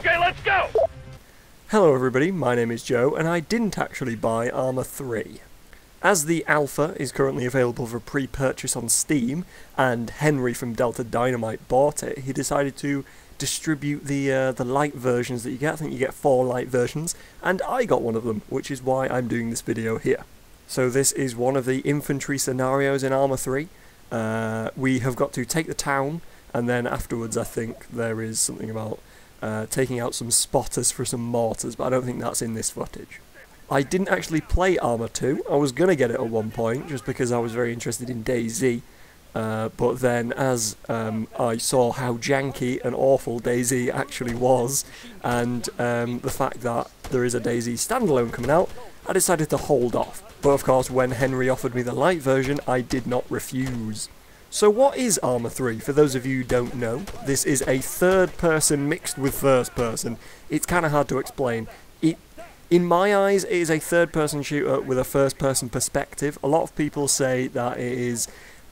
Okay, let's go! Hello everybody, my name is Joe, and I didn't actually buy Arma 3. As the alpha is currently available for pre-purchase on Steam, and Henry from Delta Dynamite bought it, he decided to distribute the Lite versions that you get. I think you get 4 Lite versions, and I got one of them, which is why I'm doing this video here. So this is one of the infantry scenarios in Arma 3. We have got to take the town, and then afterwards I think there is something about taking out some spotters for some mortars, but I don't think that's in this footage. I didn't actually play Arma 2, I was going to get it at one point, just because I was very interested in DayZ, but then as I saw how janky and awful DayZ actually was, and the fact that there is a DayZ standalone coming out, I decided to hold off. But of course, when Henry offered me the Lite version, I did not refuse. So what is Arma 3? For those of you who don't know, this is a third person mixed with first person. It's kind of hard to explain. In my eyes, it is a third person shooter with a first person perspective. A lot of people say that it is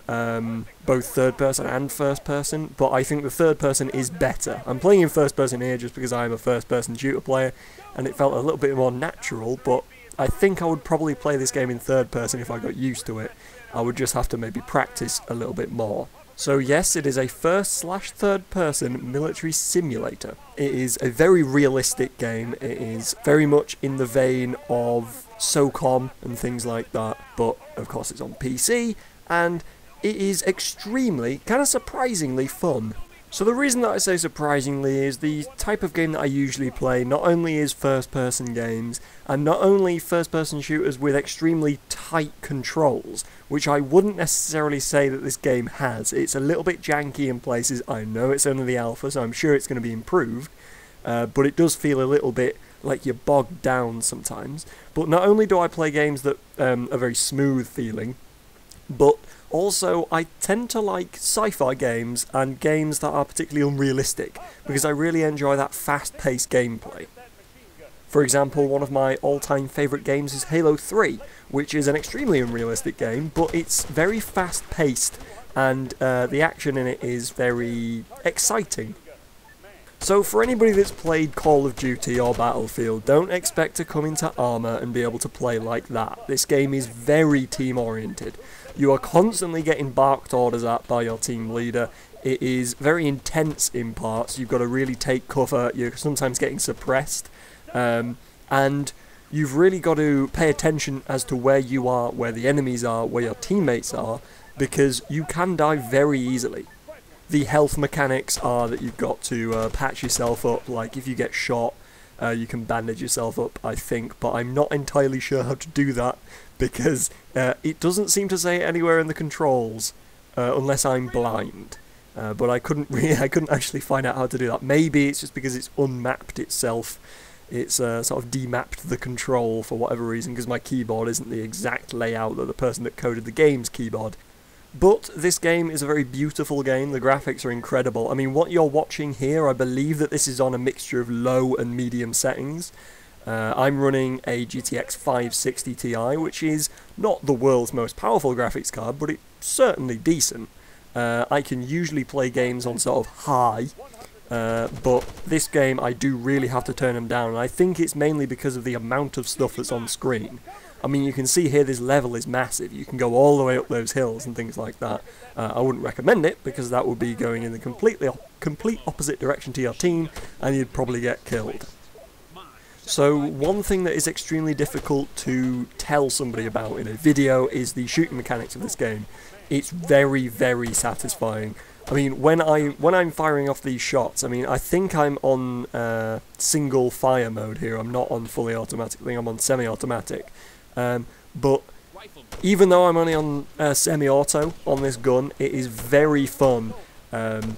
both third person and first person, but I think the third person is better. I'm playing in first person here just because I'm a first person shooter player, and it felt a little bit more natural, but I think I would probably play this game in third person if I got used to it. I would just have to maybe practice a little bit more. So yes, it is a first/third person military simulator. It is a very realistic game. It is very much in the vein of SOCOM and things like that, but of course it's on PC, and it is extremely, kind of surprisingly fun. So the reason that I say surprisingly is the type of game that I usually play not only is first-person games, and not only first-person shooters with extremely tight controls, which I wouldn't necessarily say that this game has. It's a little bit janky in places. I know it's only the alpha, so I'm sure it's going to be improved, but it does feel a little bit like you're bogged down sometimes. But not only do I play games that are very smooth feeling, but also, I tend to like sci-fi games and games that are particularly unrealistic, because I really enjoy that fast-paced gameplay. For example, one of my all-time favourite games is Halo 3, which is an extremely unrealistic game, but it's very fast-paced, and the action in it is very exciting. So for anybody that's played Call of Duty or Battlefield, don't expect to come into Arma and be able to play like that. This game is very team-oriented. You are constantly getting barked orders at by your team leader. It is very intense in parts. You've got to really take cover. You're sometimes getting suppressed. And you've really got to pay attention as to where you are, where the enemies are, where your teammates are, because you can die very easily. The health mechanics are that you've got to patch yourself up. Like if you get shot, you can bandage yourself up, I think, but I'm not entirely sure how to do that, because it doesn't seem to say it anywhere in the controls, unless I'm blind. But I couldn't actually find out how to do that. Maybe it's just because it's unmapped itself. It's sort of demapped the control for whatever reason, because my keyboard isn't the exact layout that the person that coded the game's keyboard. But this game is a very beautiful game. The graphics are incredible. I mean, what you're watching here, I believe that this is on a mixture of low and medium settings. I'm running a GTX 560 Ti, which is not the world's most powerful graphics card, but it's certainly decent. I can usually play games on sort of high, but this game I do really have to turn them down, and I think it's mainly because of the amount of stuff that's on screen. I mean, you can see here this level is massive. You can go all the way up those hills and things like that. I wouldn't recommend it, because that would be going in the complete opposite direction to your team, and you'd probably get killed. So one thing that is extremely difficult to tell somebody about in a video is the shooting mechanics of this game. It's very, very satisfying. I mean, when I'm firing off these shots, I mean, I think I'm on single fire mode here. I'm not on fully automatic. I think I'm on semi-automatic. But even though I'm only on semi-auto on this gun, it is very fun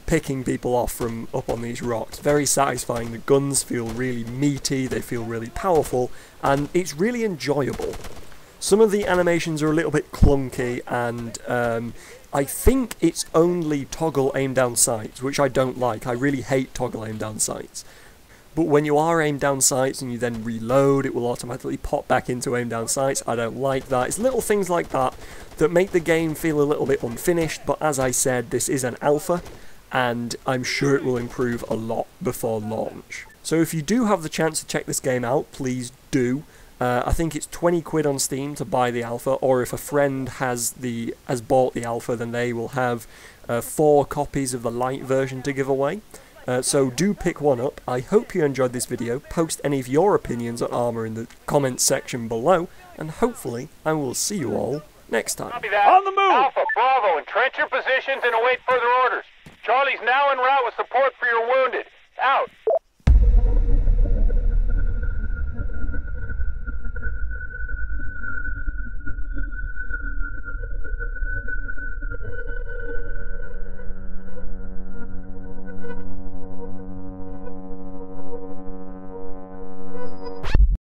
picking people off from up on these rocks. Very satisfying. The guns feel really meaty, they feel really powerful, and it's really enjoyable. Some of the animations are a little bit clunky, and I think it's only toggle aim down sights, which I don't like. I really hate toggle aim down sights. But when you are aimed down sights and you then reload, it will automatically pop back into aim down sights. I don't like that. It's little things like that that make the game feel a little bit unfinished, but as I said, this is an alpha, and I'm sure it will improve a lot before launch. So if you do have the chance to check this game out, please do. I think it's 20 quid on Steam to buy the alpha, or if a friend has bought the alpha, then they will have 4 copies of the Lite version to give away. So do pick one up. I hope you enjoyed this video. Post any of your opinions on Arma in the comments section below, and hopefully I will see you all next time. On the move! Alpha, Bravo, entrench your positions and await further orders. Charlie's now en route with support